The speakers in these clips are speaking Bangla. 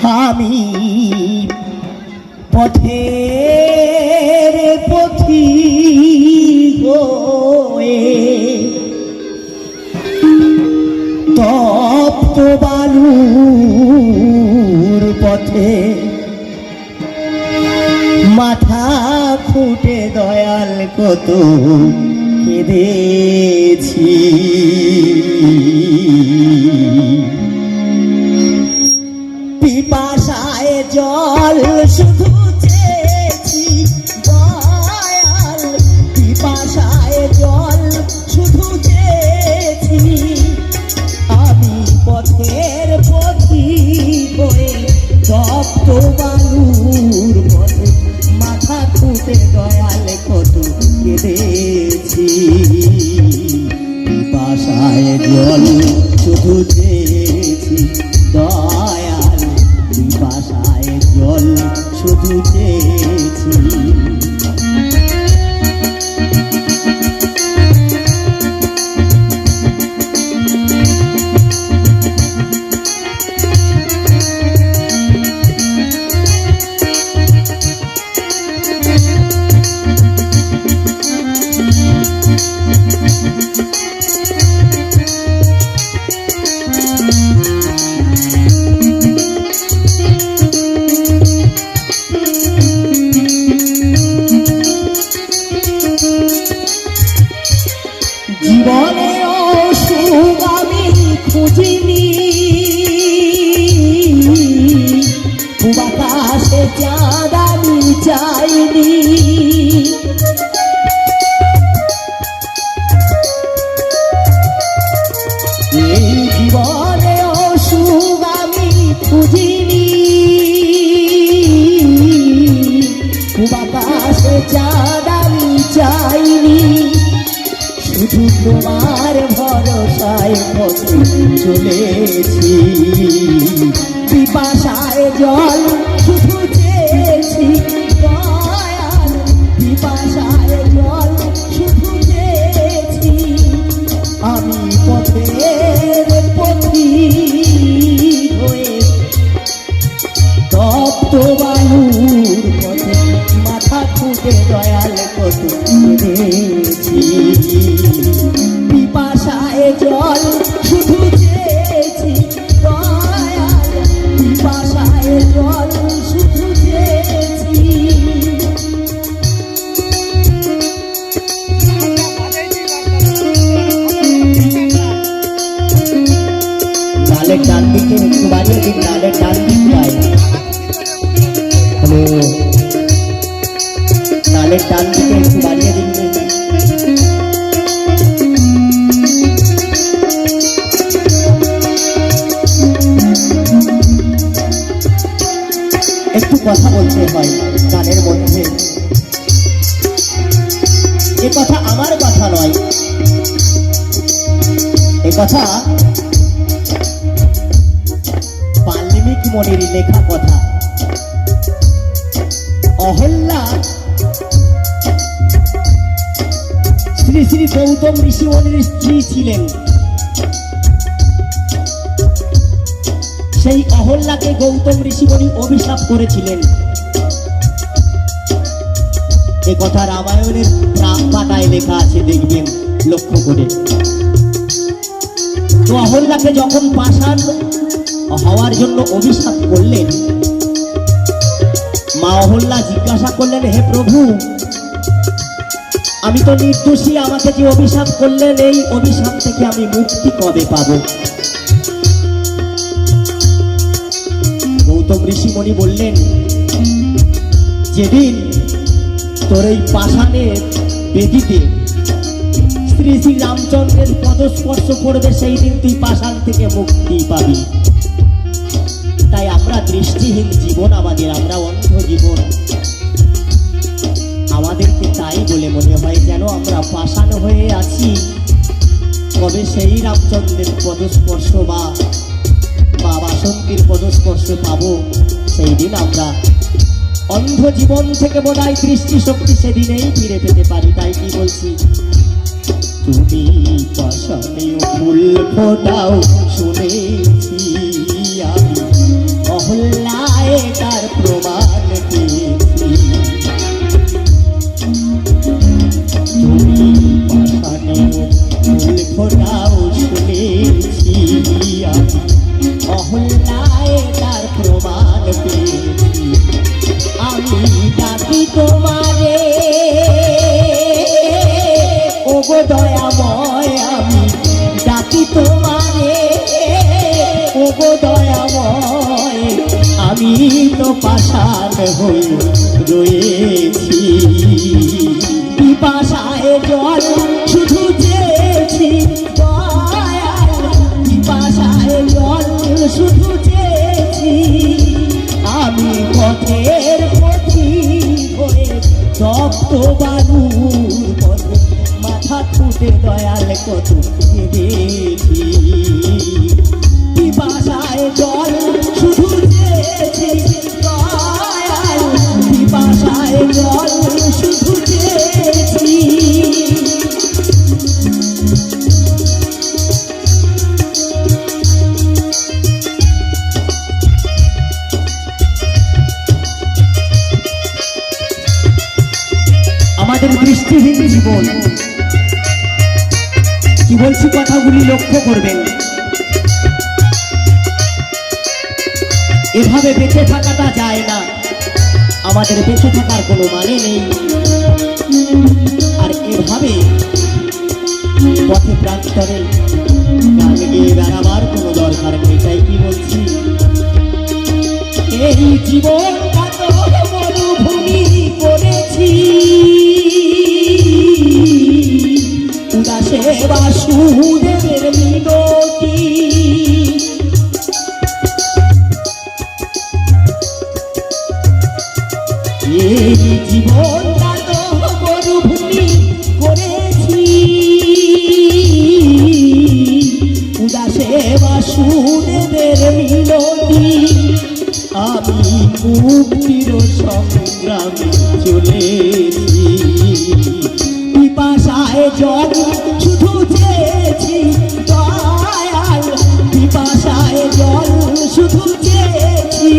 আমি পথের পথিক হয়ে তপ্ত বালুর পথে মাথা ফুটে দয়াল কত কেঁদেছি। পিপাসায় জল শুধু চেয়েছি দয়াল, পিপাসায় জল শুধু চেয়েছি। আমি পথের পথিক হয়ে তপ্ত বালুর পথে মাথা ফুটে দয়াল কত কেঁদেছি। পিপাসায় জল শুধু চেয়েছি দয়াল, পিপাসায় জল শুধু চেয়েছি। জীবনে অসুখ আমি খুঁজিনি, আকাশে চাঁদ আমি চাইনি। এই জীবনে অসুখ আমি খুঁজিনি, আকাশে চাঁদ আমি চাইনি। শুধু তোমার ভরসায় পথে চলেছি। পিপাসায় জল শুধু চেয়েছি দয়াল, পিপাসায় জল শুধু চেয়েছি। আমি পথের পথিক হয়ে তপ্ত বালুর পথে মাথা ফুটে দয়াল কত কেঁদেছি। পিপাসায় জল শুধু চেয়েছি দয়াল, পিপাসায় জল শুধু চেয়েছি। নালের ডান দিকে একটু বাড়িয়ে দিন, নালের ডান দিক পাই। হ্যালো, নালের ডান দিকে একটু বাড়িয়ে দিন। একটু কথা বলতে হয় গানের মধ্যে। এ কথা আমার কথা নয়, এ কথা বাল্মীক মুনির লেখা কথা। অহল্যা শ্রী শ্রী গৌতম ঋষি মুনির স্ত্রী ছিলেন। সেই অহল্যাকে গৌতম ঋষিমুনি অভিশাপ করেছিলেন। এ কথা রামায়ণের পাতায় লেখা আছে, দেখবেন লক্ষ্য করে। তো অহল্যাকে যখন পাষাণ হওয়ার জন্য অভিশাপ করলেন, মা অহল্যা জিজ্ঞাসা করলেন, হে প্রভু, আমি তো নির্দোষী, আমাকে যে অভিশাপ করলেন এই অভিশাপ থেকে আমি মুক্তি কবে পাবো? গৌতম ঋষিমুনি বললেন, যেদিন তোর এই পাষাণের বেদিতে শ্রী শ্রী রামচন্দ্রের পদস্পর্শ করবে সেই দিন তুই পাষাণ থেকে মুক্তি পাবি। তাই আমরা দৃষ্টিহীন জীবন আমাদের, আমরা অন্ধ জীবন আমাদেরকে, তাই বলে মনে হয় যেন আমরা পাষাণ হয়ে আছি। কবে সেই রামচন্দ্রের পদস্পর্শ বা বাসন্তীর পদস্পর্শ পাবো, সেই দিন আমরা অন্ধ জীবন থেকে বোধহয় দৃষ্টি শক্তি সেদিনেই ফিরে পেতে পারি। তাই কি বলছি, তুমি পাষাণে ফুল ফোটাও শুনেছি আমি অহল্যা প্রমাণ পেয়েছি। তুমি পাষাণের ফুল ফোটাও শুনেছি, আমি অহল্যায় তার প্রমাণ পেয়েছি। আমি ডাকি তোমারে ওগো দয়াময়, আমি ডাকি তোমারে ওগো দয়াময়, আমি তো পাষাণ হয়ে রয়েছি। পিপাসায় জল শুধু চেয়েছি দয়াল, পিপাসায় জল শুধু চেয়েছি। আমি পথের পথিক হয়ে তপ্ত বালুর পথে মাথা ছুটে দয়াল কত কেঁদেছি। পিপাসায় জল শুধু চেয়েছি দয়াল, পিপাসায় জল শুধু চেয়েছি। আমাদের দৃষ্টিহীন জীবন, কি বলছি কথাগুলি লক্ষ্য করবেন। এভাবে বেঁচে থাকাটা যায় না, আমাদের বেঁচে থাকার কোনো মানে নেই। আর এভাবে পথে প্রান্তরে গান গেয়ে বেড়াবার কোনো দরকার নেই। তাই কি বলছি, এই জীবনটা তো মরুভূমি করেছি, উদাসে বাসুদেবের মিনতি। এই জীবনটা তো মরুভূমি করেছি, উদাসে বাসুদেবের মিনতি। আমি মুক্তির সংগ্রামে চলেছি, পিপাসায় জল শুধু চেয়েছি দয়াল, পিপাসায় জল শুধু চেয়েছি।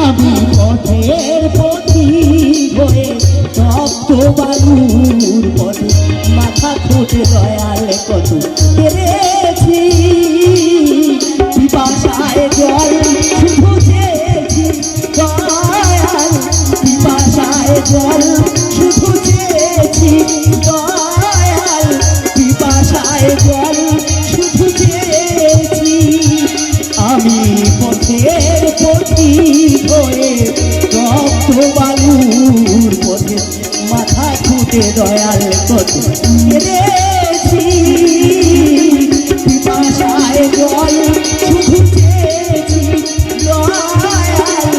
আমি পথের পথিক হয়ে তপ্ত বালুর পথে মাথা ঠোঁটে দয়াল কত কেঁদেছি। পিপাসায় জল শুধু চেয়েছি দয়াল, পিপাসায় জল শুধু চেয়েছি দয়াল, পিপাসায় জল শুধু চেয়েছি। আমি পথের পথিক হয়ে রক্ত বালুর পথে মাথা ঠুটে দয়াল কত কেঁদেছি। পিপাসায় জল শুধু চেয়েছি দয়াল,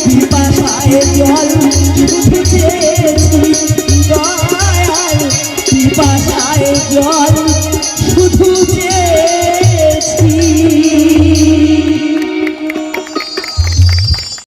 পিপাসায় জল শুধু চেয়েছি দয়াল, পিপাসায় জল শুধু চেয়েছি।